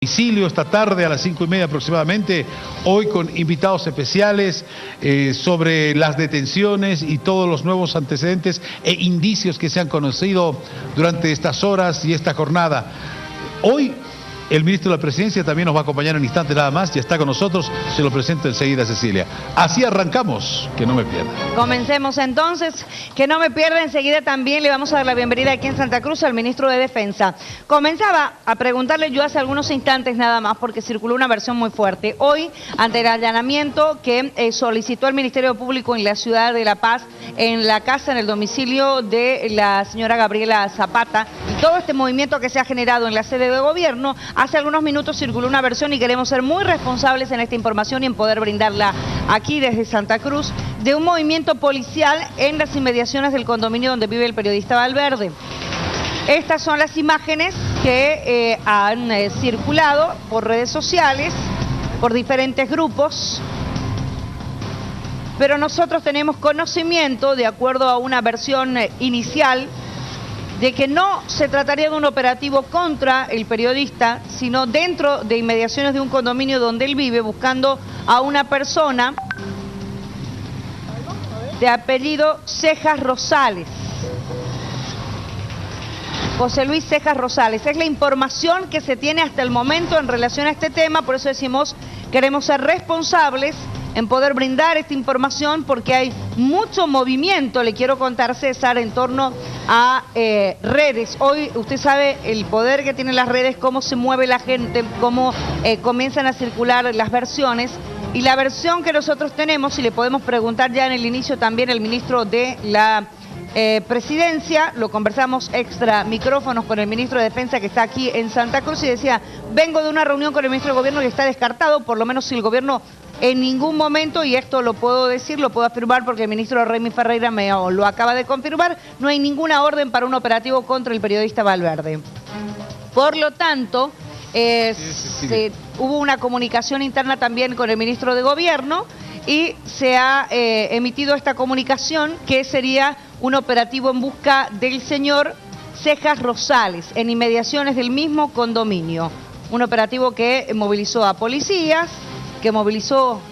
domicilio esta tarde a las 5:30 aproximadamente, hoy con invitados especiales sobre las detenciones y todos los nuevos antecedentes e indicios que se han conocido durante estas horas y esta jornada. Hoy el ministro de la Presidencia también nos va a acompañar en instantes nada más, ya está con nosotros, se lo presento enseguida, Cecilia. Así arrancamos, que no me pierda. Comencemos entonces, que no me pierda. Enseguida también le vamos a dar la bienvenida aquí en Santa Cruz al ministro de Defensa. Comenzaba a preguntarle yo hace algunos instantes nada más, porque circuló una versión muy fuerte. Hoy, ante el allanamiento que solicitó el Ministerio Público en la ciudad de La Paz, en la casa, en el domicilio de la señora Gabriela Zapata, y todo este movimiento que se ha generado en la sede de gobierno, hace algunos minutos circuló una versión y queremos ser muy responsables en esta información y en poder brindarla aquí desde Santa Cruz, de un movimiento policial en las inmediaciones del condominio donde vive el periodista Valverde. Estas son las imágenes que han circulado por redes sociales, por diferentes grupos, pero nosotros tenemos conocimiento, de acuerdo a una versión inicial, de que no se trataría de un operativo contra el periodista, sino dentro de inmediaciones de un condominio donde él vive, buscando a una persona de apellido Cejas Rosales. José Luis Cejas Rosales. Es la información que se tiene hasta el momento en relación a este tema, por eso decimos, queremos ser responsables en poder brindar esta información, porque hay mucho movimiento, le quiero contar, César, en torno a redes. Hoy usted sabe el poder que tienen las redes, cómo se mueve la gente, cómo comienzan a circular las versiones. Y la versión que nosotros tenemos, y le podemos preguntar ya en el inicio también al ministro de la Presidencia, lo conversamos extra micrófonos con el ministro de Defensa que está aquí en Santa Cruz, y decía, vengo de una reunión con el ministro de Gobierno y está descartado, por lo menos si el gobierno en ningún momento, y esto lo puedo decir, lo puedo afirmar porque el ministro Remy Ferreira me lo acaba de confirmar, no hay ninguna orden para un operativo contra el periodista Valverde. Por lo tanto, hubo una comunicación interna también con el ministro de Gobierno y se ha emitido esta comunicación, que sería un operativo en busca del señor Cejas Rosales en inmediaciones del mismo condominio. Un operativo que movilizó a policías, que movilizó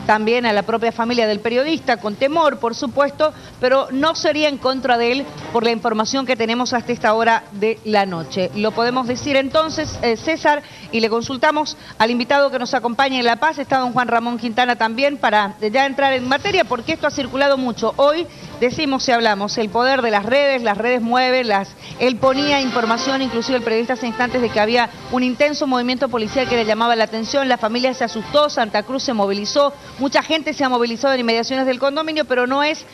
también a la propia familia del periodista, con temor, por supuesto, pero no sería en contra de él por la información que tenemos hasta esta hora de la noche. Lo podemos decir entonces, César, y le consultamos al invitado que nos acompaña en La Paz, está don Juan Ramón Quintana también, para ya entrar en materia, porque esto ha circulado mucho. Hoy decimos y hablamos, el poder de las redes mueven, él ponía información, inclusive el periodista hace instantes, de que había un intenso movimiento policial que le llamaba la atención, la familia se asustó, Santa Cruz se movilizó, mucha gente se ha movilizado en inmediaciones del condominio, pero no es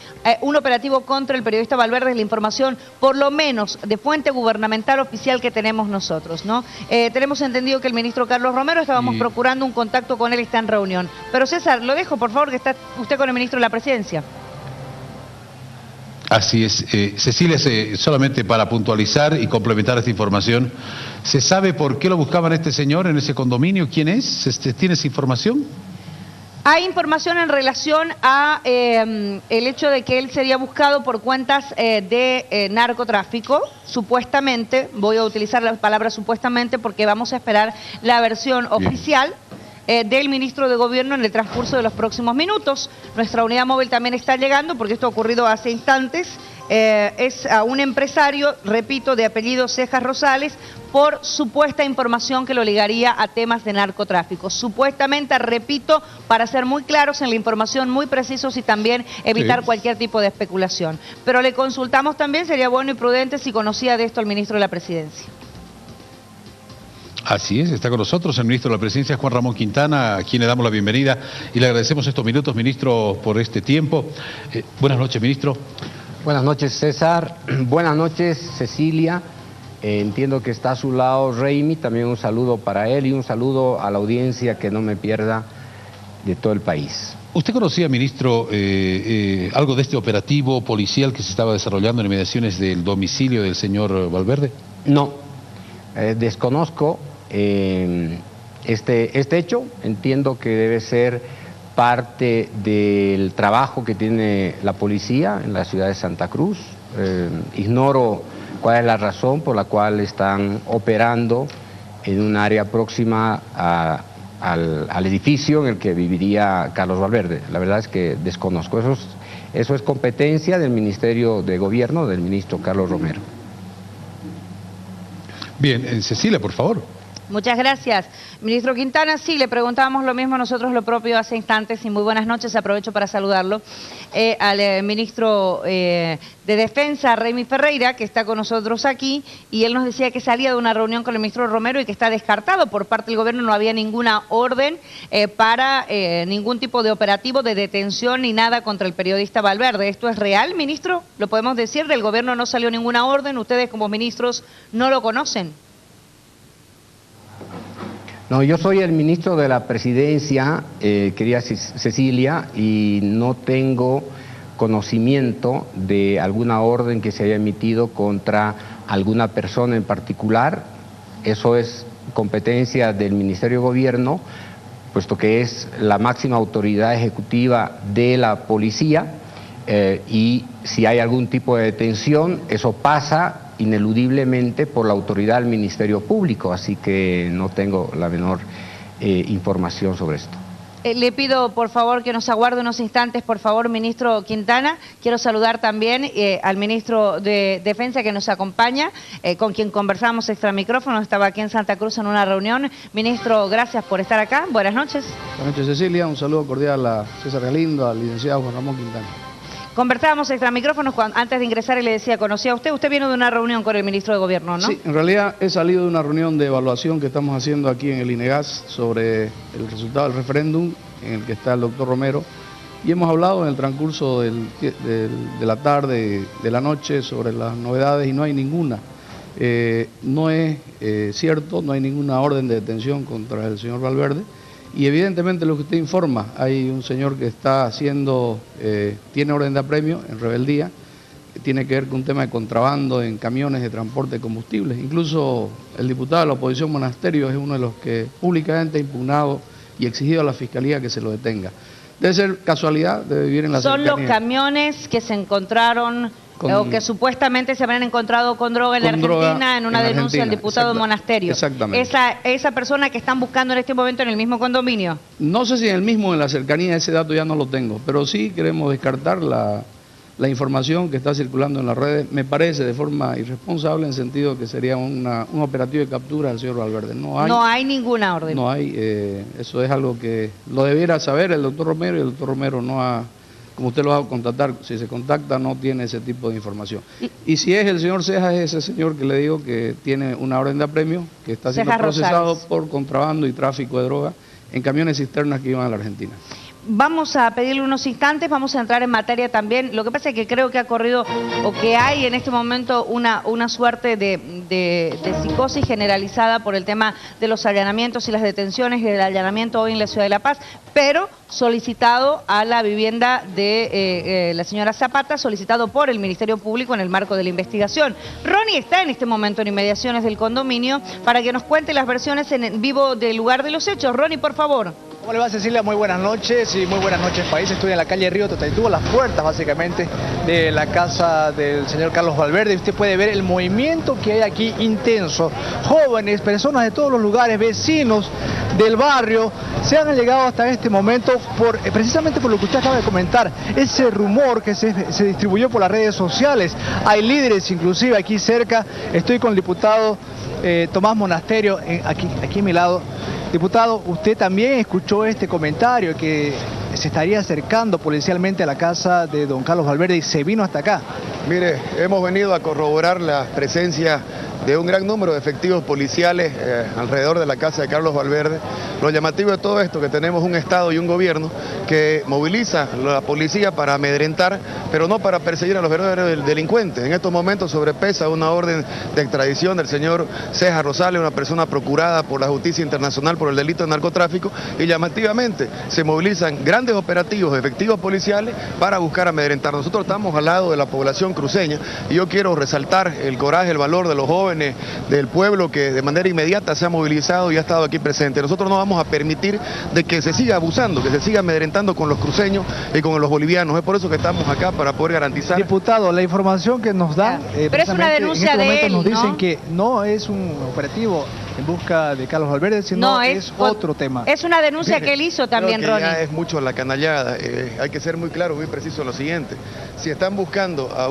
un operativo contra el periodista Valverde, es la información, por lo menos, de fuente gubernamental oficial que tenemos nosotros, ¿no? Tenemos entendido que el ministro Carlos Romero, estábamos procurando un contacto con él, está en reunión. Pero César, lo dejo, por favor, que está usted con el ministro de la Presidencia. Así es. Cecilia, solamente para puntualizar y complementar esta información, ¿se sabe por qué lo buscaban a este señor en ese condominio? ¿Quién es? ¿Tienes información? Hay información en relación a el hecho de que él sería buscado por cuentas de narcotráfico, supuestamente. Voy a utilizar la palabra supuestamente porque vamos a esperar la versión oficial del ministro de Gobierno en el transcurso de los próximos minutos. Nuestra unidad móvil también está llegando, porque esto ha ocurrido hace instantes. Es a un empresario, repito, de apellido Cejas Rosales, por supuesta información que lo ligaría a temas de narcotráfico. Supuestamente, repito, para ser muy claros en la información, muy precisos, y también evitar cualquier tipo de especulación. Pero le consultamos también, sería bueno y prudente si conocía de esto el ministro de la Presidencia. Así es, está con nosotros el ministro de la Presidencia, Juan Ramón Quintana, a quien le damos la bienvenida y le agradecemos estos minutos, ministro, por este tiempo. Buenas noches, ministro. Buenas noches, César. Buenas noches, Cecilia. Entiendo que está a su lado Reimi, también un saludo para él y un saludo a la audiencia que no me pierda de todo el país. ¿Usted conocía, ministro, algo de este operativo policial que se estaba desarrollando en inmediaciones del domicilio del señor Valverde? No, desconozco este hecho. Entiendo que debe ser parte del trabajo que tiene la policía en la ciudad de Santa Cruz. Ignoro cuál es la razón por la cual están operando en un área próxima al edificio en el que viviría Carlos Valverde. La verdad es que desconozco. Eso es competencia del Ministerio de Gobierno, del ministro Carlos Romero. Bien, Cecilia, por favor. Muchas gracias. Ministro Quintana, sí, le preguntábamos lo mismo nosotros lo propio hace instantes y muy buenas noches, aprovecho para saludarlo al ministro de Defensa, Reymi Ferreira, que está con nosotros aquí, y él nos decía que salía de una reunión con el ministro Romero y que está descartado por parte del gobierno, no había ninguna orden para ningún tipo de operativo de detención ni nada contra el periodista Valverde. ¿Esto es real, ministro? ¿Lo podemos decir? ¿Del gobierno no salió ninguna orden? ¿Ustedes como ministros no lo conocen? No, yo soy el ministro de la Presidencia, querida Cecilia, y no tengo conocimiento de alguna orden que se haya emitido contra alguna persona en particular. Eso es competencia del Ministerio de Gobierno, puesto que es la máxima autoridad ejecutiva de la policía, y si hay algún tipo de detención, eso pasa ineludiblemente por la autoridad del Ministerio Público, así que no tengo la menor información sobre esto. Le pido, por favor, que nos aguarde unos instantes, por favor, ministro Quintana. Quiero saludar también al ministro de Defensa que nos acompaña, con quien conversamos extra micrófono, estaba aquí en Santa Cruz en una reunión. Ministro, gracias por estar acá. Buenas noches. Buenas noches, Cecilia. Un saludo cordial a César Galindo, al licenciado Juan Ramón Quintana. Conversábamos extra micrófonos antes de ingresar y le decía, ¿conocía a usted? Usted vino de una reunión con el ministro de Gobierno, ¿no? Sí, en realidad he salido de una reunión de evaluación que estamos haciendo aquí en el INEGAS sobre el resultado del referéndum en el que está el doctor Romero, y hemos hablado en el transcurso de la tarde, de la noche, sobre las novedades, y no hay ninguna. No es cierto, no hay ninguna orden de detención contra el señor Valverde. Y evidentemente lo que usted informa, hay un señor que está haciendo, tiene orden de apremio en rebeldía, que tiene que ver con un tema de contrabando en camiones de transporte de combustibles. Incluso el diputado de la oposición Monasterio es uno de los que públicamente ha impugnado y exigido a la Fiscalía que se lo detenga. Debe ser casualidad, debe vivir en la cercanía. Son los camiones que se encontraron o que supuestamente se habrían encontrado con droga en la Argentina en una denuncia del diputado Monasterio. Exactamente. Esa persona que están buscando en este momento en el mismo condominio. No sé si en el mismo, en la cercanía, ese dato ya no lo tengo, pero sí queremos descartar la información que está circulando en las redes, me parece de forma irresponsable, en sentido que sería un operativo de captura del señor Valverde. No hay ninguna orden. No hay, eso es algo que lo debiera saber el doctor Romero, y el doctor Romero no ha, como usted lo va a contactar, si se contacta no tiene ese tipo de información. Y si es el señor Cejas, es ese señor que le digo que tiene una orden de apremio, que está siendo procesado por contrabando y tráfico de droga en camiones cisternas que iban a la Argentina. Vamos a pedirle unos instantes, vamos a entrar en materia también. Lo que pasa es que creo que ha corrido, o que hay en este momento una suerte de psicosis generalizada por el tema de los allanamientos y las detenciones, y el allanamiento hoy en la Ciudad de La Paz, pero solicitado a la vivienda de la señora Zapata, solicitado por el Ministerio Público en el marco de la investigación. Ronnie está en este momento en inmediaciones del condominio para que nos cuente las versiones en vivo del lugar de los hechos. Ronnie, por favor. ¿Cómo le va, Cecilia? Muy buenas noches y muy buenas noches, país. Estoy en la calle Río Tataitú, las puertas básicamente de la casa del señor Carlos Valverde. Usted puede ver el movimiento que hay aquí intenso. Jóvenes, personas de todos los lugares, vecinos del barrio, se han llegado hasta este momento precisamente por lo que usted acaba de comentar, ese rumor que se distribuyó por las redes sociales. Hay líderes inclusive aquí cerca. Estoy con el diputado Tomás Monasterio, aquí a mi lado. Diputado, usted también escuchó este comentario que se estaría acercando policialmente a la casa de don Carlos Valverde y se vino hasta acá. Mire, hemos venido a corroborar la presencia de un gran número de efectivos policiales alrededor de la casa de Carlos Valverde. Lo llamativo de todo esto, que tenemos un Estado y un gobierno que moviliza la policía para amedrentar, pero no para perseguir a los verdaderos delincuentes. En estos momentos sobrepesa una orden de extradición del señor Cejas Rosales, una persona procurada por la justicia internacional por el delito de narcotráfico, y llamativamente se movilizan grandes operativos de efectivos policiales para buscar amedrentar. Nosotros estamos al lado de la población cruceña y yo quiero resaltar el coraje, el valor de los jóvenes del pueblo que de manera inmediata se ha movilizado y ha estado aquí presente. Nosotros no vamos a permitir de que se siga abusando, que se siga amedrentando con los cruceños y con los bolivianos. Es por eso que estamos acá, para poder garantizar. Diputado, la información que nos dan, pero es una denuncia de él, nos dicen ¿no? que no es un operativo en busca de Carlos Valverde, sino es otro tema. Es una denuncia que él hizo también, Creo que Ronnie. ya es mucho la canallada. Hay que ser muy claro, muy preciso en lo siguiente. Si están buscando a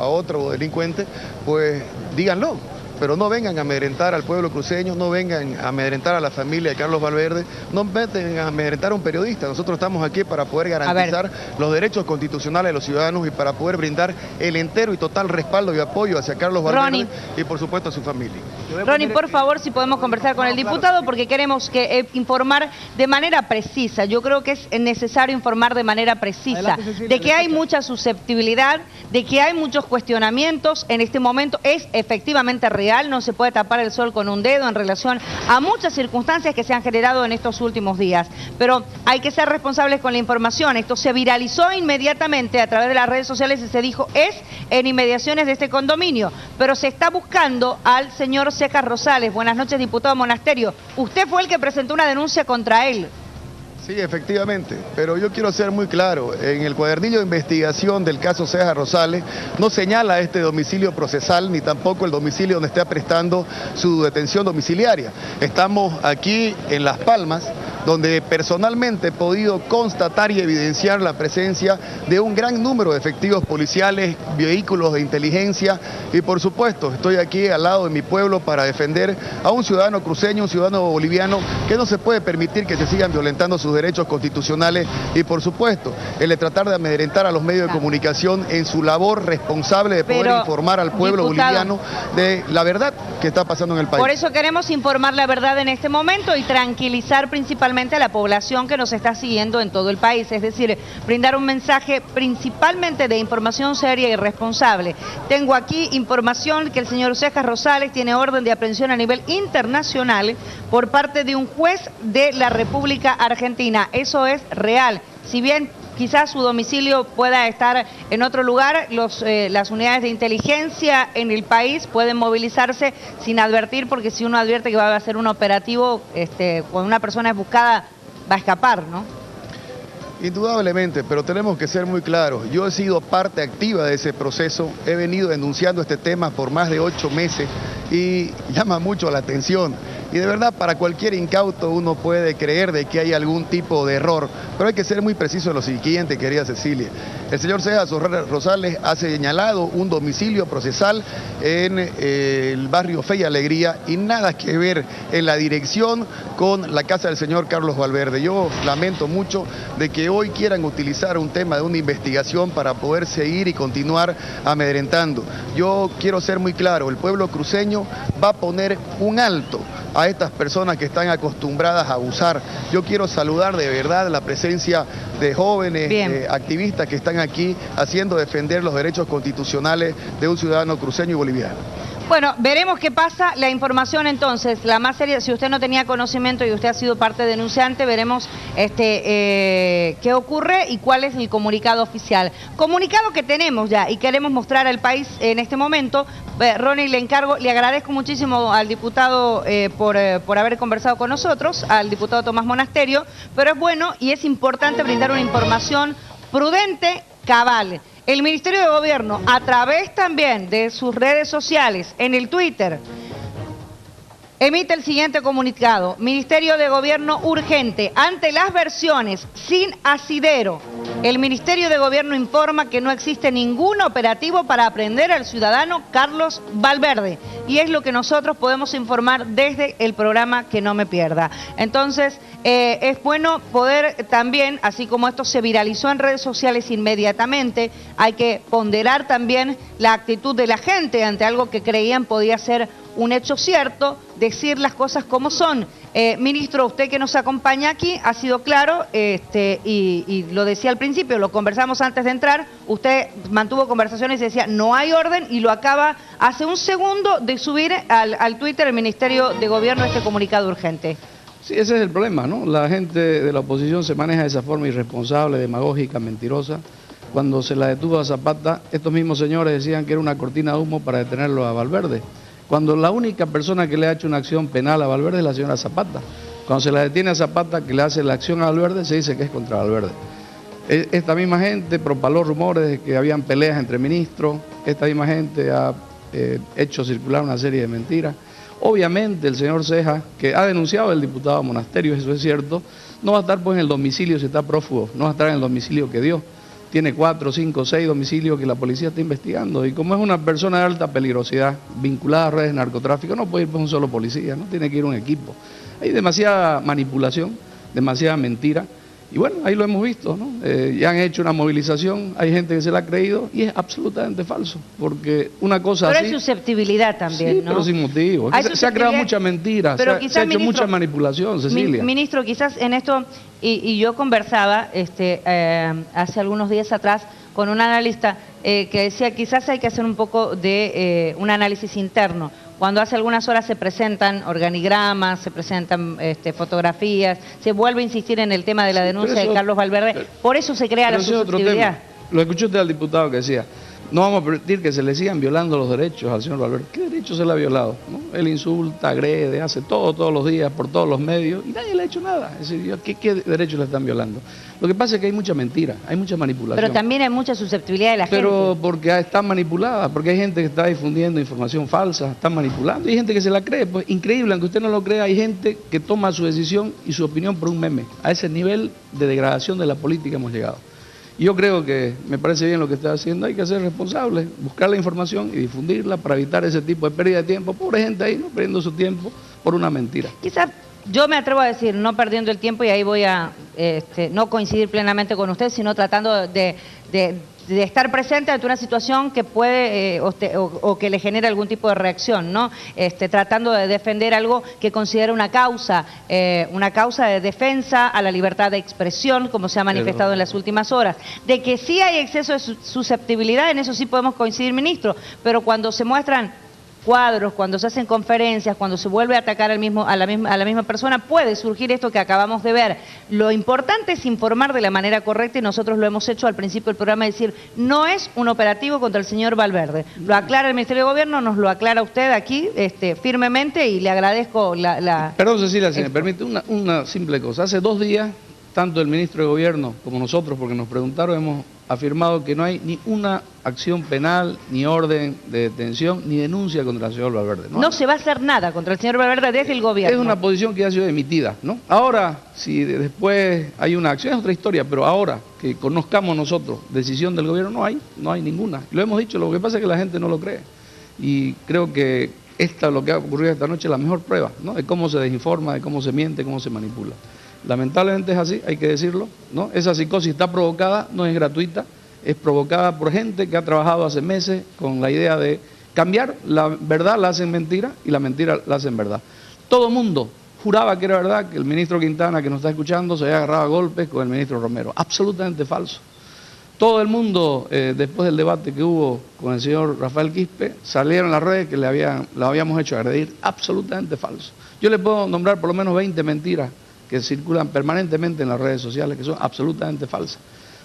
otro delincuente, pues díganlo. Pero no vengan a amedrentar al pueblo cruceño, no vengan a amedrentar a la familia de Carlos Valverde, no vengan a amedrentar a un periodista. Nosotros estamos aquí para poder garantizar los derechos constitucionales de los ciudadanos y para poder brindar el entero y total respaldo y apoyo hacia Carlos Valverde y por supuesto a su familia. Ronnie, por favor, si podemos conversar con el diputado, porque queremos informar de manera precisa. Yo creo que es necesario informar de manera precisa, de que hay mucha susceptibilidad, de que hay muchos cuestionamientos. En este momento es efectivamente real, no se puede tapar el sol con un dedo en relación a muchas circunstancias que se han generado en estos últimos días. Pero hay que ser responsables con la información. Esto se viralizó inmediatamente a través de las redes sociales y se dijo, es en inmediaciones de este condominio. Pero se está buscando al señor Cejas Rosales. Buenas noches, diputado Monasterio. Usted fue el que presentó una denuncia contra él. Sí, efectivamente, pero yo quiero ser muy claro, en el cuadernillo de investigación del caso Cejas Rosales no señala este domicilio procesal ni tampoco el domicilio donde está prestando su detención domiciliaria. Estamos aquí en Las Palmas, donde personalmente he podido constatar y evidenciar la presencia de un gran número de efectivos policiales, vehículos de inteligencia y por supuesto estoy aquí al lado de mi pueblo para defender a un ciudadano cruceño, un ciudadano boliviano que no se puede permitir que se sigan violentando sus derechos constitucionales y por supuesto el de tratar de amedrentar a los medios de comunicación en su labor responsable de poder informar al pueblo boliviano de la verdad que está pasando en el país. Por eso queremos informar la verdad en este momento y tranquilizar principalmente a la población que nos está siguiendo en todo el país, es decir, brindar un mensaje principalmente de información seria y responsable. Tengo aquí información que el señor Cejas Rosales tiene orden de aprehensión a nivel internacional por parte de un juez de la República Argentina. Eso es real. Si bien quizás su domicilio pueda estar en otro lugar, las unidades de inteligencia en el país pueden movilizarse sin advertir, porque si uno advierte que va a hacer un operativo, cuando una persona es buscada, va a escapar, ¿no? Indudablemente, pero tenemos que ser muy claros. Yo he sido parte activa de ese proceso, he venido denunciando este tema por más de 8 meses y llama mucho la atención. Y de verdad, para cualquier incauto uno puede creer de que hay algún tipo de error, pero hay que ser muy preciso en lo siguiente, querida Cecilia. El señor Cejas Rosales ha señalado un domicilio procesal en el barrio Fe y Alegría y nada que ver en la dirección con la casa del señor Carlos Valverde. Yo lamento mucho de que hoy quieran utilizar un tema de una investigación para poder seguir y continuar amedrentando. Yo quiero ser muy claro, el pueblo cruceño va a poner un alto a estas personas que están acostumbradas a abusar. Yo quiero saludar de verdad la presencia de jóvenes activistas que están aquí haciendo defender los derechos constitucionales de un ciudadano cruceño y boliviano. Bueno, veremos qué pasa. La información entonces, la más seria, si usted no tenía conocimiento y usted ha sido parte denunciante, veremos qué ocurre y cuál es el comunicado oficial. Comunicado que tenemos ya y queremos mostrar al país en este momento. Ronnie, le encargo, le agradezco muchísimo al diputado por haber conversado con nosotros, al diputado Tomás Monasterio, pero es bueno y es importante brindar una información prudente, cabal. El Ministerio de Gobierno, a través también de sus redes sociales, en el Twitter, emite el siguiente comunicado. Ministerio de Gobierno urgente. Ante las versiones sin asidero, el Ministerio de Gobierno informa que no existe ningún operativo para apreender al ciudadano Carlos Valverde. Y es lo que nosotros podemos informar desde el programa Que No Me Pierda. Entonces, es bueno poder también, así como esto se viralizó en redes sociales inmediatamente, hay que ponderar también la actitud de la gente ante algo que creían podía ser un hecho cierto, decir las cosas como son. Ministro, usted que nos acompaña aquí ha sido claro y lo decía al principio, lo conversamos antes de entrar, usted mantuvo conversaciones y decía no hay orden y lo acaba hace un segundo de subir al Twitter el Ministerio de Gobierno este comunicado urgente. Sí, ese es el problema, ¿no? La gente de la oposición se maneja de esa forma irresponsable, demagógica, mentirosa. Cuando se la detuvo a Zapata, estos mismos señores decían que era una cortina de humo para detenerlo a Valverde. Cuando la única persona que le ha hecho una acción penal a Valverde es la señora Zapata. Cuando se la detiene a Zapata, que le hace la acción a Valverde, se dice que es contra Valverde. Esta misma gente propaló rumores de que habían peleas entre ministros, esta misma gente ha hecho circular una serie de mentiras. Obviamente el señor Cejas, que ha denunciado el diputado Monasterio, eso es cierto, no va a estar pues en el domicilio si está prófugo, no va a estar en el domicilio que dio. Tiene 4, 5, 6 domicilios que la policía está investigando, y como es una persona de alta peligrosidad, vinculada a redes de narcotráfico, no puede ir por un solo policía, no tiene que ir un equipo. Hay demasiada manipulación, demasiada mentira, y bueno, ahí lo hemos visto, ¿no? Ya han hecho una movilización, hay gente que se la ha creído, y es absolutamente falso, porque una cosa pero así... hay susceptibilidad también, sí, ¿no? pero sin motivo. Se ha creado mucha mentira, se ha hecho mucha manipulación, Cecilia. Ministro, quizás en esto, y yo conversaba hace algunos días atrás con un analista que decía quizás hay que hacer un poco de un análisis interno. Cuando hace algunas horas se presentan organigramas, se presentan fotografías, se vuelve a insistir en el tema de la denuncia de Carlos Valverde, por eso se crea la susceptibilidad. Lo escuchó usted al diputado que decía, no vamos a permitir que se le sigan violando los derechos al señor Valverde. ¿Qué derechos se le ha violado? ¿No? Él insulta, agrede, hace todo todos los días, por todos los medios, y nadie le ha hecho nada. Es decir, ¿qué derechos le están violando? Lo que pasa es que hay mucha mentira, hay mucha manipulación. Pero también hay mucha susceptibilidad de la gente. Pero porque está manipulada, porque hay gente que está difundiendo información falsa, está manipulando, y hay gente que se la cree. Pues increíble, aunque usted no lo crea, hay gente que toma su decisión y su opinión por un meme. A ese nivel de degradación de la política hemos llegado. Yo creo que me parece bien lo que está haciendo, hay que ser responsable, buscar la información y difundirla para evitar ese tipo de pérdida de tiempo. Pobre gente ahí, ¿no? Perdiendo su tiempo por una mentira. Quizás yo me atrevo a decir, no perdiendo el tiempo, y ahí voy a no coincidir plenamente con usted, sino tratando de estar presente ante una situación que puede o que le genere algún tipo de reacción, ¿no? Tratando de defender algo que considera una causa de defensa a la libertad de expresión, como se ha manifestado en las últimas horas. De que sí hay exceso de susceptibilidad, en eso sí podemos coincidir, ministro, pero cuando se muestran cuadros, cuando se hacen conferencias, cuando se vuelve a atacar a la misma persona, puede surgir esto que acabamos de ver. Lo importante es informar de la manera correcta, y nosotros lo hemos hecho al principio del programa, decir, no es un operativo contra el señor Valverde. Lo aclara el Ministerio de Gobierno, nos lo aclara usted aquí firmemente, y le agradezco Perdón, Cecilia, si me permite una simple cosa. Hace 2 días, tanto el Ministro de Gobierno como nosotros, porque nos preguntaron, hemos afirmado que no hay ni una acción penal, ni orden de detención, ni denuncia contra el señor Valverde. No se va a hacer nada contra el señor Valverde desde el gobierno. Es una posición que ha sido emitida, ¿no? Ahora, si después hay una acción, es otra historia, pero ahora que conozcamos nosotros decisión del gobierno, no hay ninguna. Lo hemos dicho, lo que pasa es que la gente no lo cree. Y creo que lo que ha ocurrido esta noche es la mejor prueba, ¿no? De cómo se desinforma, de cómo se miente, cómo se manipula. Lamentablemente es así, hay que decirlo, ¿no? Esa psicosis está provocada, no es gratuita, es provocada por gente que ha trabajado hace meses con la idea de cambiar la verdad, la hacen mentira, y la mentira la hacen verdad. Todo el mundo juraba que era verdad que el ministro Quintana, que nos está escuchando, se había agarrado a golpes con el ministro Romero. Absolutamente falso. Todo el mundo, después del debate que hubo con el señor Rafael Quispe, salieron en las redes que lo habíamos hecho agredir. Absolutamente falso. Yo le puedo nombrar por lo menos 20 mentiras que circulan permanentemente en las redes sociales, que son absolutamente falsas.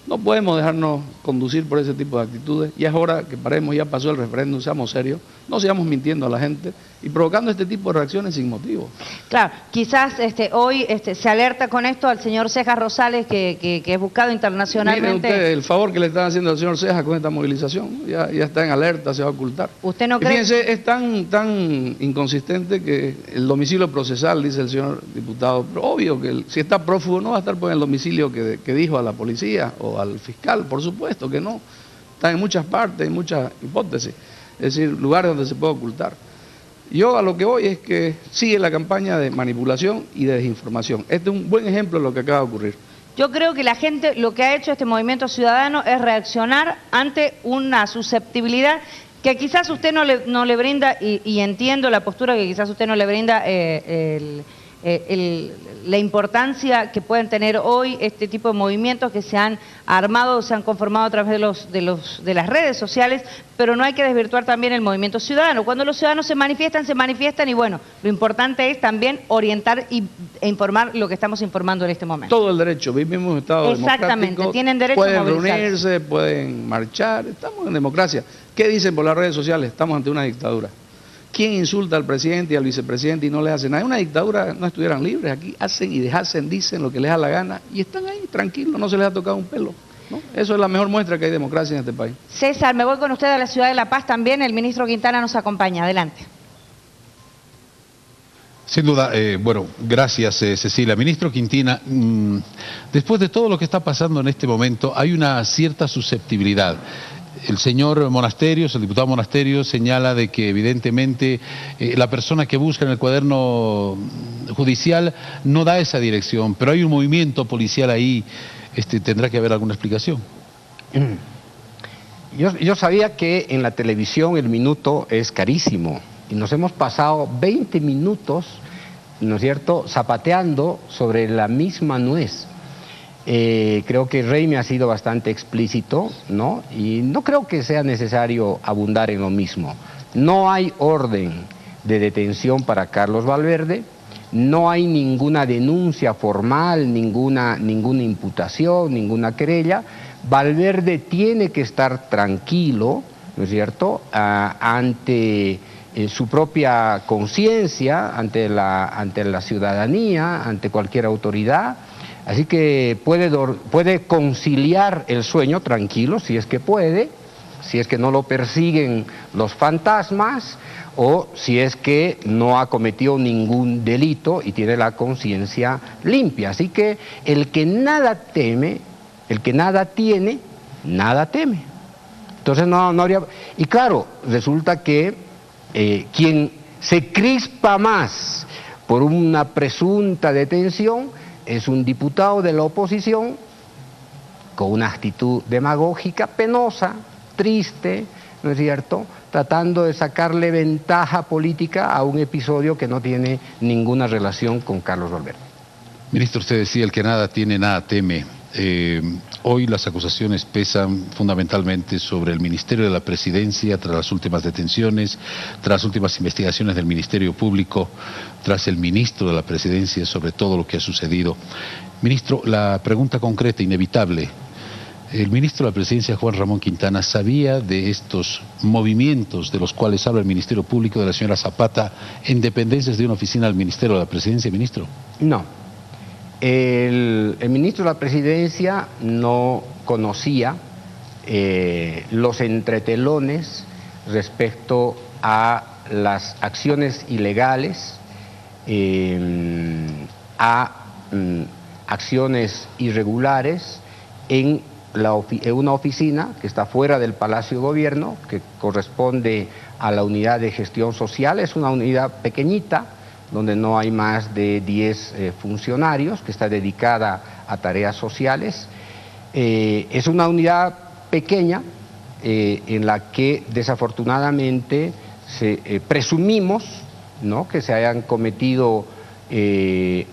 No podemos dejarnos conducir por ese tipo de actitudes. Ya es hora que paremos, ya pasó el referéndum, seamos serios, no sigamos mintiendo a la gente y provocando este tipo de reacciones sin motivo. Claro, quizás hoy se alerta con esto al señor Cejas Rosales, que es buscado internacionalmente. Mire usted el favor que le están haciendo al señor Cejas con esta movilización, ya está en alerta, se va a ocultar. ¿Usted no cree? Fíjense, es tan inconsistente que el domicilio procesal, dice el señor diputado, pero obvio que si está prófugo no va a estar por el domicilio que dijo a la policía o al fiscal, por supuesto que no. Está en muchas partes, en muchas hipótesis, es decir, lugares donde se puede ocultar. Yo a lo que voy es que sigue la campaña de manipulación y de desinformación. Este es un buen ejemplo de lo que acaba de ocurrir. Yo creo que la gente, lo que ha hecho este movimiento ciudadano es reaccionar ante una susceptibilidad que quizás usted no le brinda, y entiendo la postura que quizás usted no le brinda la importancia que pueden tener hoy este tipo de movimientos que se han armado, se han conformado a través de las redes sociales, pero no hay que desvirtuar también el movimiento ciudadano. Cuando los ciudadanos se manifiestan, y bueno, lo importante es también orientar e informar lo que estamos informando en este momento. Todo el derecho, vivimos en un estado exactamente, tienen derecho a movilizarse. Pueden reunirse, pueden marchar, estamos en democracia. ¿Qué dicen por las redes sociales? Estamos ante una dictadura. ¿Quién insulta al presidente y al vicepresidente y no les hace nada? En una dictadura no estuvieran libres, aquí hacen y deshacen, dicen lo que les da la gana y están ahí tranquilos, no se les ha tocado un pelo, ¿no? Eso es la mejor muestra que hay democracia en este país. César, me voy con usted a la ciudad de La Paz también, el ministro Quintana nos acompaña, adelante. Sin duda, bueno, gracias Cecilia. Ministro Quintina, después de todo lo que está pasando en este momento, hay una cierta susceptibilidad. El señor Monasterios, el diputado Monasterios, señala de que evidentemente la persona que busca en el cuaderno judicial no da esa dirección, pero hay un movimiento policial ahí, tendrá que haber alguna explicación. Yo sabía que en la televisión el minuto es carísimo y nos hemos pasado 20 minutos, ¿no es cierto?, zapateando sobre la misma nuez. Creo que Raimi ha sido bastante explícito, ¿no? Y no creo que sea necesario abundar en lo mismo. No hay orden de detención para Carlos Valverde, no hay ninguna denuncia formal, ninguna imputación, ninguna querella. Valverde tiene que estar tranquilo, ¿no es cierto?, ante su propia conciencia, ante la ciudadanía, ante cualquier autoridad. Así que puede conciliar el sueño tranquilo, si es que puede, si es que no lo persiguen los fantasmas, o si es que no ha cometido ningún delito y tiene la conciencia limpia. Así que el que nada teme, el que nada tiene, nada teme. Entonces no habría... Y claro, resulta que quien se crispa más por una presunta detención es un diputado de la oposición con una actitud demagógica, penosa, triste, ¿no es cierto?, tratando de sacarle ventaja política a un episodio que no tiene ninguna relación con Carlos Valverde. Ministro, usted decía, el que nada tiene, nada teme. Hoy las acusaciones pesan fundamentalmente sobre el Ministerio de la Presidencia tras las últimas detenciones, tras las últimas investigaciones del Ministerio Público, tras el ministro de la Presidencia sobre todo lo que ha sucedido. Ministro, la pregunta concreta, inevitable. ¿El ministro de la Presidencia, Juan Ramón Quintana, sabía de estos movimientos de los cuales habla el Ministerio Público de la señora Zapata en dependencias de una oficina del Ministerio de la Presidencia, ministro? No. El ministro de la Presidencia no conocía los entretelones respecto a las acciones ilegales, a acciones irregulares en una oficina que está fuera del Palacio de Gobierno, que corresponde a la unidad de gestión social. Es una unidad pequeñita, donde no hay más de 10 funcionarios, que está dedicada a tareas sociales. Es una unidad pequeña en la que desafortunadamente presumimos, ¿no?, que se hayan cometido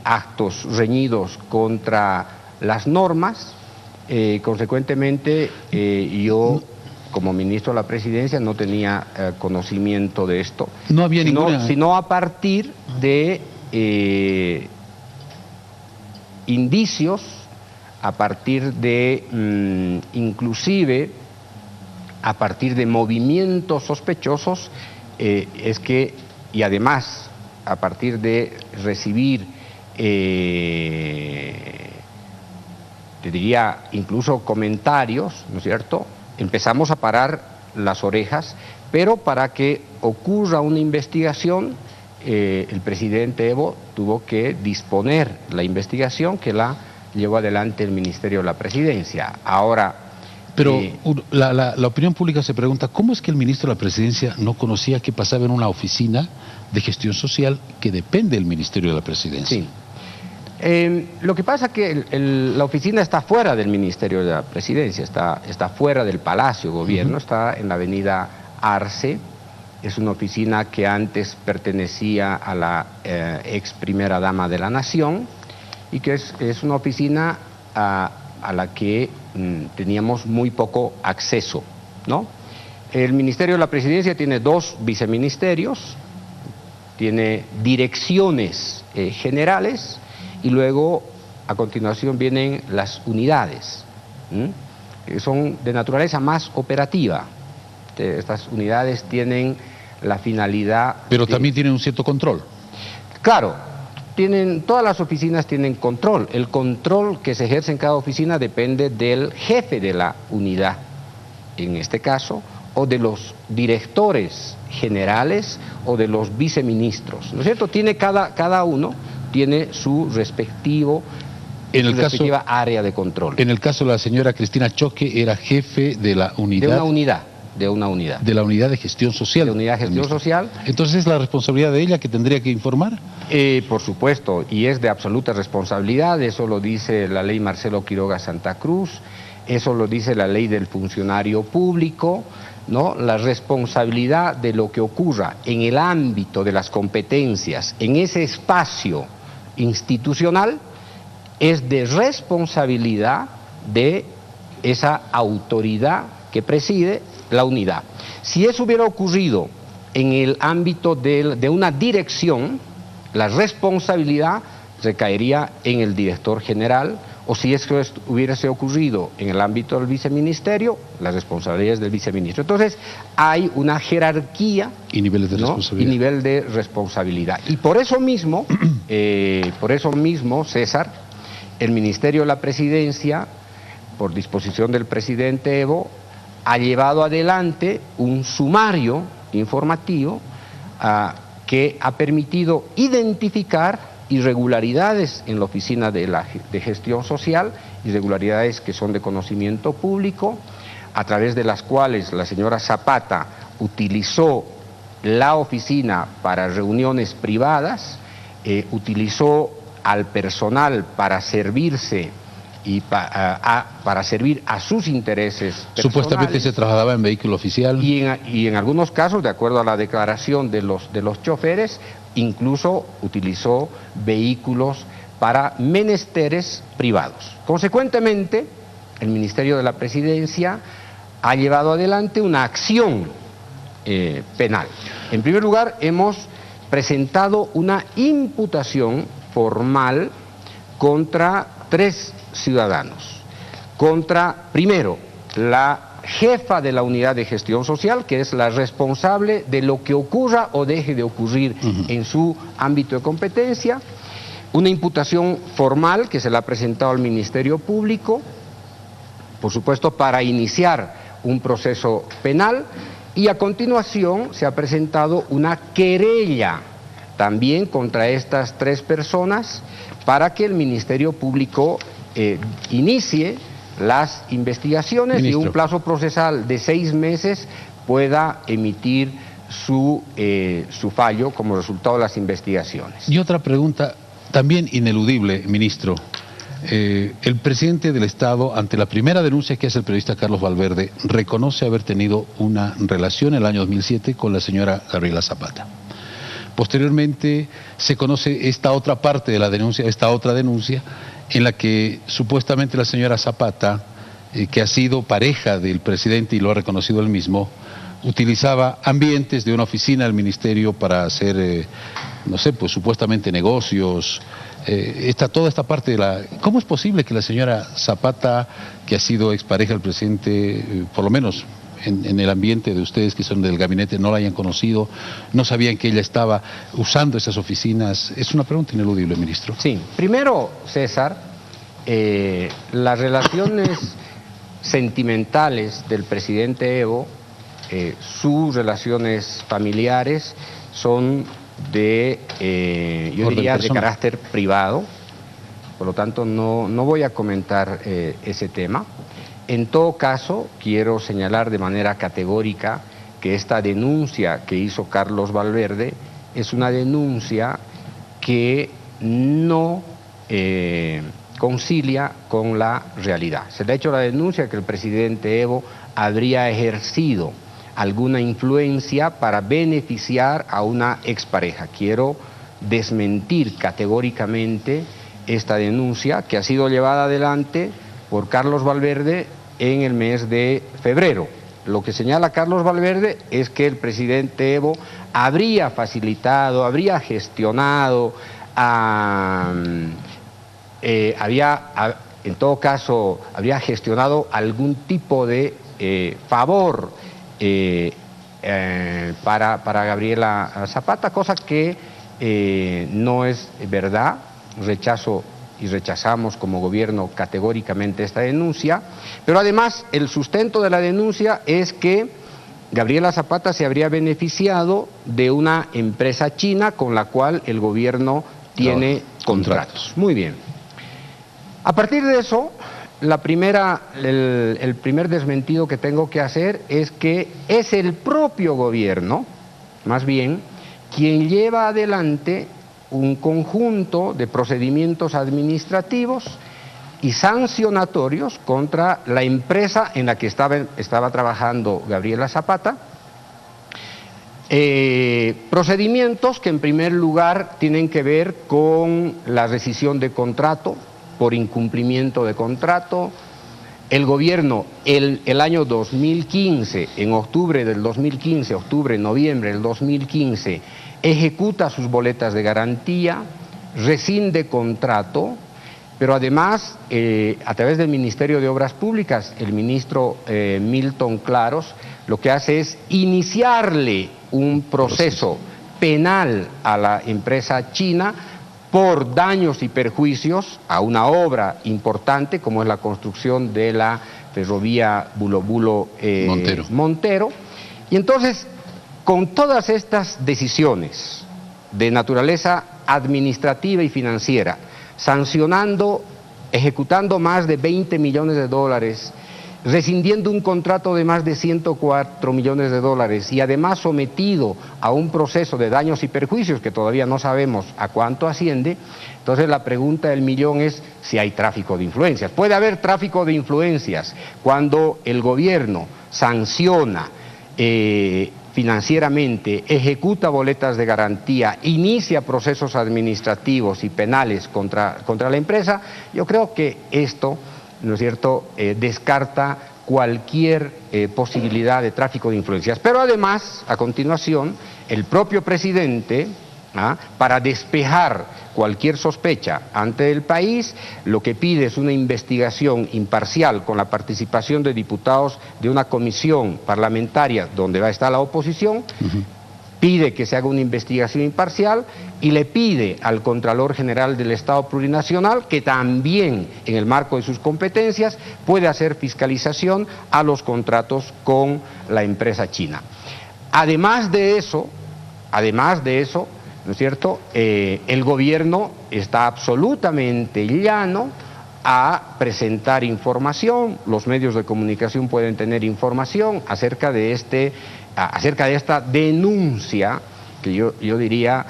actos reñidos contra las normas. Consecuentemente, yo, como ministro de la Presidencia, no tenía conocimiento de esto. No había sino a partir de indicios, a partir de inclusive a partir de movimientos sospechosos, y además a partir de recibir te diría incluso comentarios, ¿no es cierto?, empezamos a parar las orejas, pero para que ocurra una investigación, el presidente Evo tuvo que disponer la investigación, que la llevó adelante el Ministerio de la Presidencia. Ahora... Pero la opinión pública se pregunta, ¿cómo es que el ministro de la Presidencia no conocía qué pasaba en una oficina de gestión social que depende del Ministerio de la Presidencia? Sí. Lo que pasa es que la oficina está fuera del Ministerio de la Presidencia, está fuera del Palacio de Gobierno, está en la avenida Arce. Es una oficina que antes pertenecía a la ex primera dama de la Nación y que es una oficina a la que teníamos muy poco acceso, ¿no? El Ministerio de la Presidencia tiene 2 viceministerios, tiene direcciones generales, y luego a continuación vienen las unidades, que son de naturaleza más operativa. Estas unidades tienen la finalidad... Pero también tienen un cierto control. Claro, todas las oficinas tienen control. El control que se ejerce en cada oficina depende del jefe de la unidad, en este caso, o de los directores generales o de los viceministros, ¿no es cierto? Cada uno tiene su respectiva área de control. En el caso de la señora Cristina Choque, era jefe de la unidad. De una unidad. De la unidad de gestión social. De unidad de gestión social. Entonces, ¿es la responsabilidad de ella que tendría que informar? Por supuesto, y es de absoluta responsabilidad, eso lo dice la ley Marcelo Quiroga Santa Cruz, eso lo dice la ley del funcionario público, ¿no? La responsabilidad de lo que ocurra en el ámbito de las competencias, en ese espacio institucional, es de responsabilidad de esa autoridad que preside la unidad. Si eso hubiera ocurrido en el ámbito de una dirección, la responsabilidad recaería en el director general, o si eso hubiese ocurrido en el ámbito del viceministerio, la responsabilidad es del viceministro. Entonces, hay una jerarquía y niveles de responsabilidad. Y nivel de responsabilidad. Y por eso mismo, César, el Ministerio de la Presidencia, por disposición del presidente Evo, ha llevado adelante un sumario informativo que ha permitido identificar irregularidades en la oficina de gestión social, irregularidades que son de conocimiento público, a través de las cuales la señora Zapata utilizó la oficina para reuniones privadas, utilizó al personal para servirse y para servir a sus intereses personales. Supuestamente se trasladaba en vehículo oficial. Y en algunos casos, de acuerdo a la declaración de los choferes, incluso utilizó vehículos para menesteres privados. Consecuentemente, el Ministerio de la Presidencia ha llevado adelante una acción penal. En primer lugar, hemos presentado una imputación formal contra 3 ciudadanos. Contra, primero, la jefa de la unidad de gestión social, que es la responsable de lo que ocurra o deje de ocurrir en su ámbito de competencia, una imputación formal que se le ha presentado al Ministerio Público, por supuesto para iniciar un proceso penal, y a continuación se ha presentado una querella también contra estas 3 personas para que el Ministerio Público inicie las investigaciones. Ministro, y un plazo procesal de 6 meses pueda emitir su fallo como resultado de las investigaciones. Y otra pregunta también ineludible, ministro. El presidente del Estado, ante la primera denuncia que hace el periodista Carlos Valverde, reconoce haber tenido una relación en el año 2007 con la señora Gabriela Zapata. Posteriormente se conoce esta otra parte de la denuncia, esta otra denuncia, en la que supuestamente la señora Zapata, que ha sido pareja del presidente y lo ha reconocido él mismo, utilizaba ambientes de una oficina del ministerio para hacer, no sé, pues supuestamente negocios. Toda esta parte de la... ¿Cómo es posible que la señora Zapata, que ha sido expareja del presidente, por lo menos en el ambiente de ustedes que son del gabinete, no la hayan conocido, no sabían que ella estaba usando esas oficinas? Es una pregunta ineludible, ministro. Sí, primero, César, las relaciones sentimentales del presidente Evo, sus relaciones familiares son de, yo diría, de carácter privado, por lo tanto no voy a comentar ese tema. En todo caso, quiero señalar de manera categórica que esta denuncia que hizo Carlos Valverde es una denuncia que no concilia con la realidad. Se le ha hecho la denuncia que el presidente Evo habría ejercido alguna influencia para beneficiar a una expareja. Quiero desmentir categóricamente esta denuncia que ha sido llevada adelante por Carlos Valverde en el mes de febrero. Lo que señala Carlos Valverde es que el presidente Evo habría facilitado, habría gestionado, en todo caso, habría gestionado algún tipo de favor para Gabriela Zapata, cosa que no es verdad. Rechazo y rechazamos como gobierno categóricamente esta denuncia, pero además el sustento de la denuncia es que Gabriela Zapata se habría beneficiado de una empresa china con la cual el gobierno tiene contratos. Muy bien. A partir de eso, el primer desmentido que tengo que hacer es que es el propio gobierno, más bien, quien lleva adelante un conjunto de procedimientos administrativos y sancionatorios contra la empresa en la que estaba trabajando Gabriela Zapata, procedimientos que en primer lugar tienen que ver con la rescisión de contrato por incumplimiento de contrato. El gobierno el año 2015, en octubre del 2015, noviembre del 2015, ejecuta sus boletas de garantía, rescinde contrato, pero además, a través del Ministerio de Obras Públicas, el ministro Milton Claros lo que hace es iniciarle un proceso penal a la empresa china por daños y perjuicios a una obra importante como es la construcción de la ferrovía Bulo Montero. Y entonces, con todas estas decisiones de naturaleza administrativa y financiera, sancionando, ejecutando más de 20 millones de dólares, rescindiendo un contrato de más de 104 millones de dólares y además sometido a un proceso de daños y perjuicios que todavía no sabemos a cuánto asciende. Entonces la pregunta del millón es si hay tráfico de influencias. Puede haber tráfico de influencias cuando el gobierno sanciona financieramente, ejecuta boletas de garantía, inicia procesos administrativos y penales contra la empresa. Yo creo que esto, ¿no es cierto?, descarta cualquier posibilidad de tráfico de influencias. Pero además, a continuación, el propio presidente, para despejar cualquier sospecha ante el país, lo que pide es una investigación imparcial con la participación de diputados de una comisión parlamentaria donde va a estar la oposición, pide que se haga una investigación imparcial y le pide al Contralor General del Estado Plurinacional que también, en el marco de sus competencias, puede hacer fiscalización a los contratos con la empresa china. Además de eso, ¿no es cierto?, el gobierno está absolutamente llano a presentar información, los medios de comunicación pueden tener información acerca de esta denuncia, que yo diría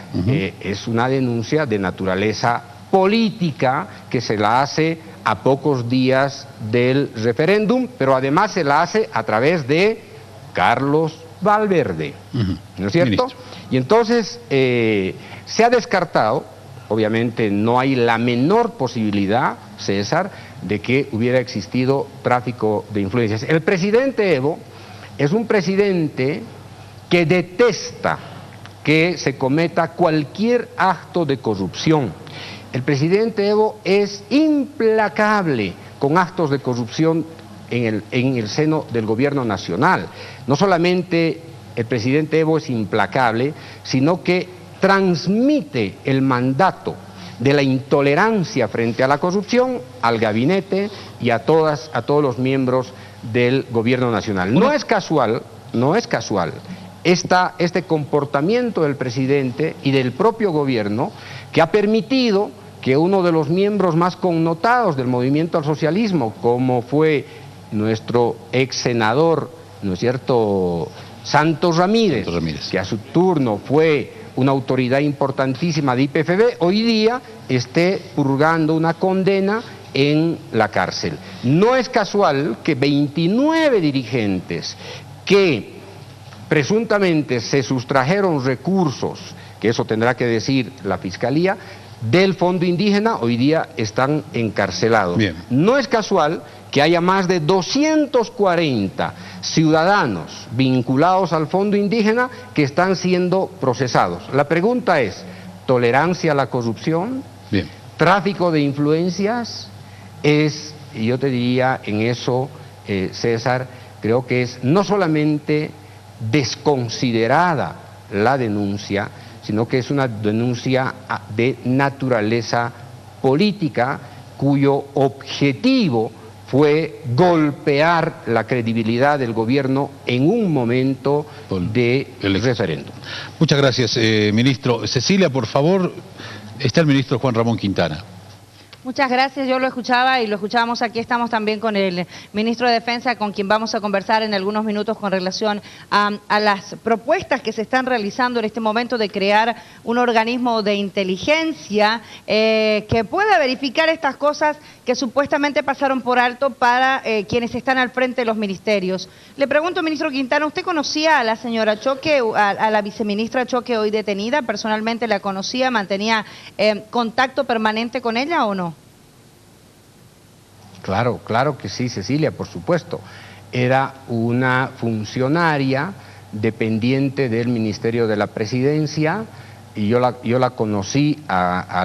es una denuncia de naturaleza política que se la hace a pocos días del referéndum, pero además se la hace a través de Carlos Valverde, ¿no es cierto? Ministro. Y entonces se ha descartado, obviamente no hay la menor posibilidad, César, de que hubiera existido tráfico de influencias. El presidente Evo es un presidente que detesta que se cometa cualquier acto de corrupción. El presidente Evo es implacable con actos de corrupción en el seno del gobierno nacional. No solamente el presidente Evo es implacable, sino que transmite el mandato de la intolerancia frente a la corrupción al gabinete y a todos los miembros del gobierno nacional. No es casual este comportamiento del presidente y del propio gobierno que ha permitido que uno de los miembros más connotados del movimiento al socialismo, como fue nuestro ex senador, ¿no es cierto?, Santos Ramírez, que a su turno fue una autoridad importantísima de IPFB, hoy día esté purgando una condena en la cárcel. No es casual que 29 dirigentes que presuntamente se sustrajeron recursos, que eso tendrá que decir la Fiscalía, del Fondo Indígena, hoy día están encarcelados. Bien. No es casual que haya más de 240 ciudadanos vinculados al Fondo Indígena que están siendo procesados. La pregunta es, ¿tolerancia a la corrupción? Bien. ¿Tráfico de influencias? Yo te diría en eso, César, creo que es no solamente desconsiderada la denuncia, sino que es una denuncia de naturaleza política cuyo objetivo fue golpear la credibilidad del gobierno en un momento de referéndum. Muchas gracias, ministro. Cecilia, por favor, está el ministro Juan Ramón Quintana. Muchas gracias, yo lo escuchaba y lo escuchábamos aquí, estamos también con el ministro de Defensa, con quien vamos a conversar en algunos minutos con relación a las propuestas que se están realizando en este momento de crear un organismo de inteligencia que pueda verificar estas cosas que supuestamente pasaron por alto para quienes están al frente de los ministerios. Le pregunto, ministro Quintana, ¿usted conocía a la señora Choque, a la viceministra Choque hoy detenida? ¿Personalmente la conocía, mantenía contacto permanente con ella o no? Claro, claro que sí, Cecilia, por supuesto. Era una funcionaria dependiente del Ministerio de la Presidencia y yo la conocí a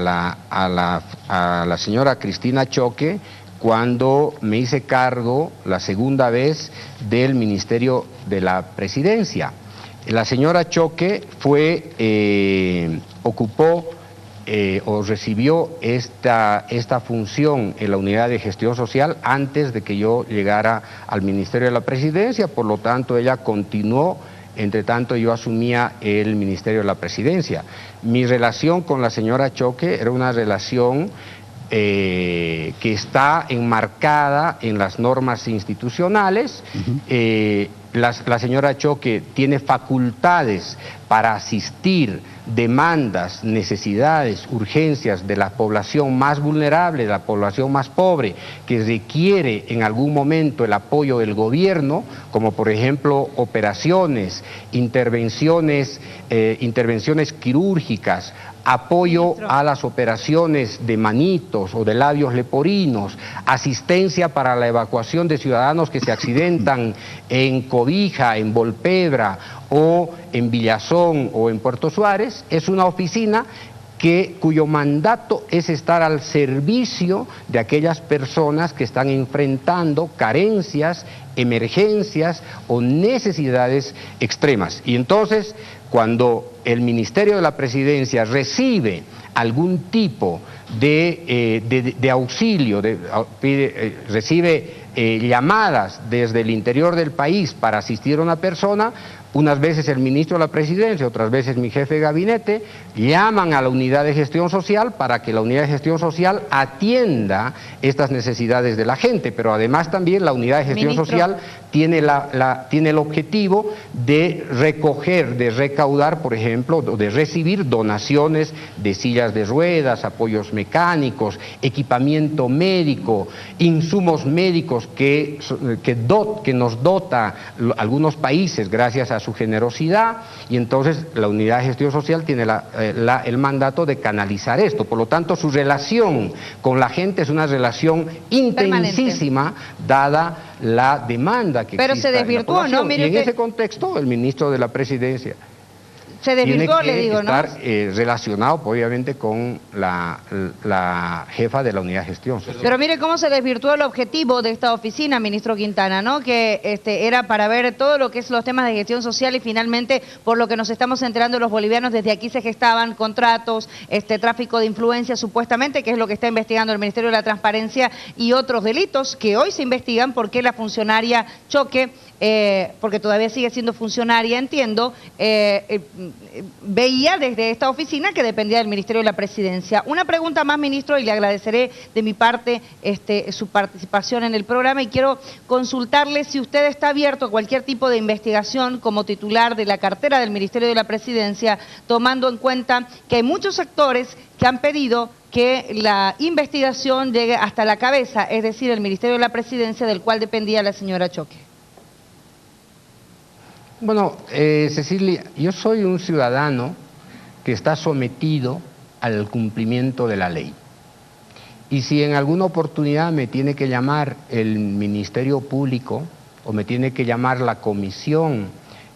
la señora Cristina Choque cuando me hice cargo la segunda vez del Ministerio de la Presidencia. La señora Choque ocupó o recibió esta función en la Unidad de Gestión Social antes de que yo llegara al Ministerio de la Presidencia, por lo tanto ella continuó, entre tanto yo asumía el Ministerio de la Presidencia. Mi relación con la señora Choque era una relación que está enmarcada en las normas institucionales. La señora Choque tiene facultades para asistir demandas, necesidades, urgencias de la población más vulnerable, de la población más pobre, que requiere en algún momento el apoyo del gobierno, como por ejemplo operaciones, intervenciones quirúrgicas, apoyo a las operaciones de manitos o de labios leporinos, asistencia para la evacuación de ciudadanos que se accidentan en Cobija, en Volpebra o en Villazón o en Puerto Suárez. Es una oficina cuyo mandato es estar al servicio de aquellas personas que están enfrentando carencias, emergencias o necesidades extremas. Y entonces, cuando el Ministerio de la Presidencia recibe algún tipo de auxilio, recibe llamadas desde el interior del país para asistir a una persona, unas veces el ministro de la Presidencia, otras veces mi jefe de gabinete, llaman a la unidad de gestión social para que la unidad de gestión social atienda estas necesidades de la gente, pero además también la unidad de gestión social tiene el objetivo de recoger, de recaudar, por ejemplo, de recibir donaciones de sillas de ruedas, apoyos mecánicos, equipamiento médico, insumos médicos que nos dota algunos países gracias a su generosidad, y entonces la unidad de gestión social tiene el mandato de canalizar esto. Por lo tanto, su relación con la gente es una relación intensísima, dada la demanda que pero existe. Se desvirtuó, ¿no? Mire, y en ese contexto, el ministro de la Presidencia se desvirtuó, tiene que le digo, estar ¿no? Relacionado, obviamente, con la jefa de la unidad de gestión social. Pero mire cómo se desvirtuó el objetivo de esta oficina, ministro Quintana, ¿no? Que era para ver todo lo que es los temas de gestión social y finalmente, por lo que nos estamos enterando los bolivianos, desde aquí se gestaban contratos, tráfico de influencia supuestamente, que es lo que está investigando el Ministerio de la Transparencia, y otros delitos que hoy se investigan porque la funcionaria Choque, porque todavía sigue siendo funcionaria, entiendo, veía desde esta oficina que dependía del Ministerio de la Presidencia. Una pregunta más, ministro, y le agradeceré de mi parte su participación en el programa, y quiero consultarle si usted está abierto a cualquier tipo de investigación como titular de la cartera del Ministerio de la Presidencia, tomando en cuenta que hay muchos sectores que han pedido que la investigación llegue hasta la cabeza, es decir, el Ministerio de la Presidencia, del cual dependía la señora Choque. Bueno, Cecilia, yo soy un ciudadano que está sometido al cumplimiento de la ley. Y si en alguna oportunidad me tiene que llamar el Ministerio Público o me tiene que llamar la comisión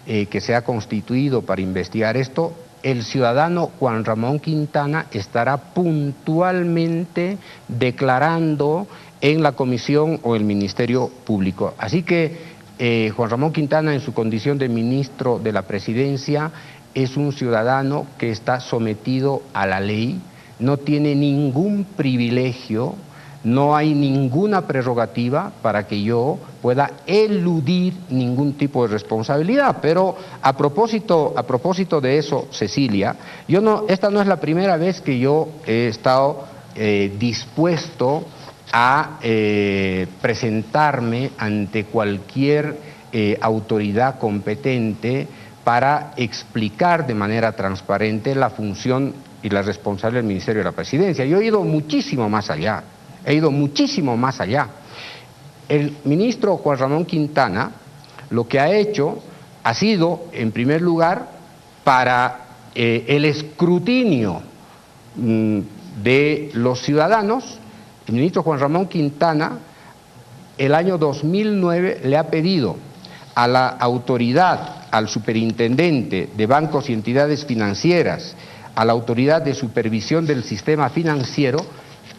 que se ha constituido para investigar esto, el ciudadano Juan Ramón Quintana estará puntualmente declarando en la comisión o el Ministerio Público. Así que Juan Ramón Quintana, en su condición de ministro de la Presidencia, es un ciudadano que está sometido a la ley, no tiene ningún privilegio no hay ninguna prerrogativa para que yo pueda eludir ningún tipo de responsabilidad. Pero a propósito de eso, Cecilia, esta no es la primera vez que yo he estado dispuesto a presentarme ante cualquier autoridad competente para explicar de manera transparente la función y la responsabilidad del Ministerio de la Presidencia. Yo he ido muchísimo más allá. El ministro Juan Ramón Quintana lo que ha hecho ha sido, en primer lugar, para el escrutinio de los ciudadanos. El ministro Juan Ramón Quintana, el año 2009, le ha pedido a la autoridad, al superintendente de bancos y entidades financieras, a la autoridad de supervisión del sistema financiero,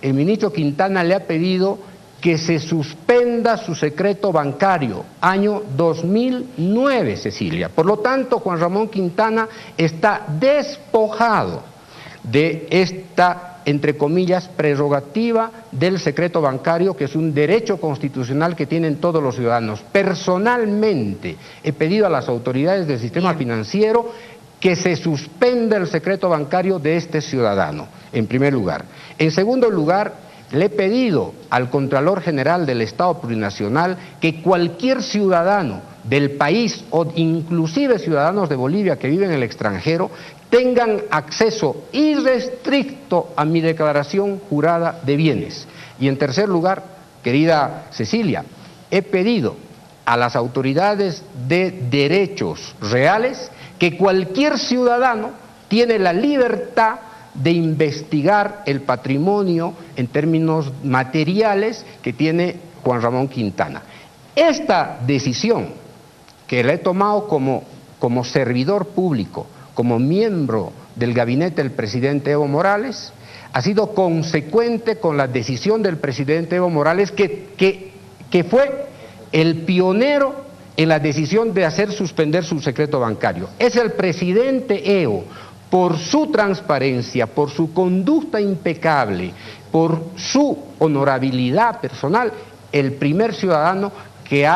el ministro Quintana le ha pedido que se suspenda su secreto bancario, año 2009, Cecilia. Por lo tanto, Juan Ramón Quintana está despojado de esta, entre comillas, prerrogativa del secreto bancario, que es un derecho constitucional que tienen todos los ciudadanos. Personalmente he pedido a las autoridades del sistema financiero que se suspenda el secreto bancario de este ciudadano, en primer lugar. En segundo lugar, le he pedido al Contralor General del Estado Plurinacional que cualquier ciudadano del país, o inclusive ciudadanos de Bolivia que viven en el extranjero, tengan acceso irrestricto a mi declaración jurada de bienes. Y en tercer lugar, querida Cecilia, he pedido a las autoridades de derechos reales que cualquier ciudadano tiene la libertad de investigar el patrimonio en términos materiales que tiene Juan Ramón Quintana. Esta decisión que la he tomado como servidor público, como miembro del gabinete del presidente Evo Morales, ha sido consecuente con la decisión del presidente Evo Morales, que fue el pionero en la decisión de hacer suspender su secreto bancario. Es el presidente Evo, por su transparencia, por su conducta impecable, por su honorabilidad personal, el primer ciudadano que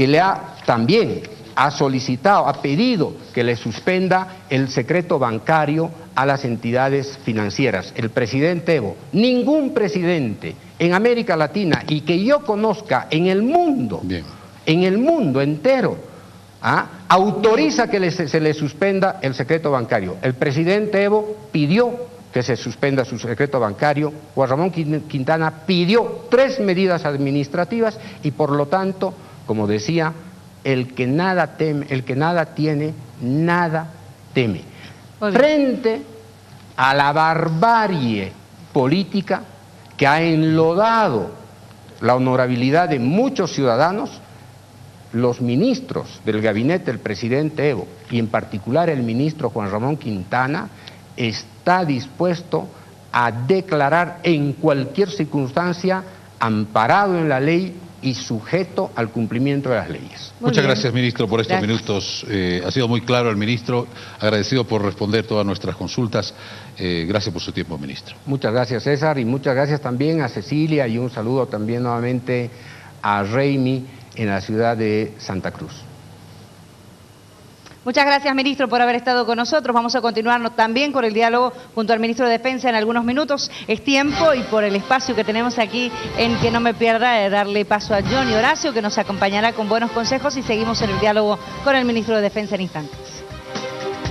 le ha también ha solicitado, ha pedido que le suspenda el secreto bancario a las entidades financieras. El presidente Evo. Ningún presidente en América Latina y que yo conozca en el mundo, en el mundo entero, autoriza que se le suspenda el secreto bancario. El presidente Evo pidió que se suspenda su secreto bancario. Juan Ramón Quintana pidió 3 medidas administrativas y por lo tanto, como decía, el que nada teme, el que nada tiene, nada teme. Frente a la barbarie política que ha enlodado la honorabilidad de muchos ciudadanos, los ministros del gabinete del presidente Evo, y en particular el ministro Juan Ramón Quintana, está dispuesto a declarar en cualquier circunstancia, amparado en la ley y sujeto al cumplimiento de las leyes. Muchas gracias, ministro, por estos minutos. Ha sido muy claro el ministro, agradecido por responder todas nuestras consultas. Gracias por su tiempo, ministro. Muchas gracias, César, y muchas gracias también a Cecilia, y un saludo también nuevamente a Raimi en la ciudad de Santa Cruz. Muchas gracias, ministro, por haber estado con nosotros. Vamos a continuar también con el diálogo junto al ministro de Defensa en algunos minutos. Es tiempo, y por el espacio que tenemos aquí en Que No Me Pierda, de darle paso a Johnny Horacio, que nos acompañará con buenos consejos, y seguimos en el diálogo con el ministro de Defensa en instantes.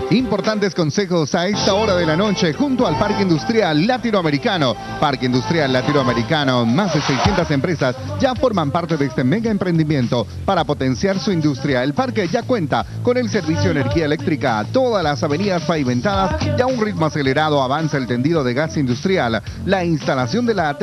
Importantes consejos a esta hora de la noche junto al Parque Industrial Latinoamericano. Parque Industrial Latinoamericano, más de 600 empresas ya forman parte de este mega emprendimiento para potenciar su industria. El parque ya cuenta con el servicio de energía eléctrica, todas las avenidas pavimentadas y a un ritmo acelerado avanza el tendido de gas industrial, la instalación de la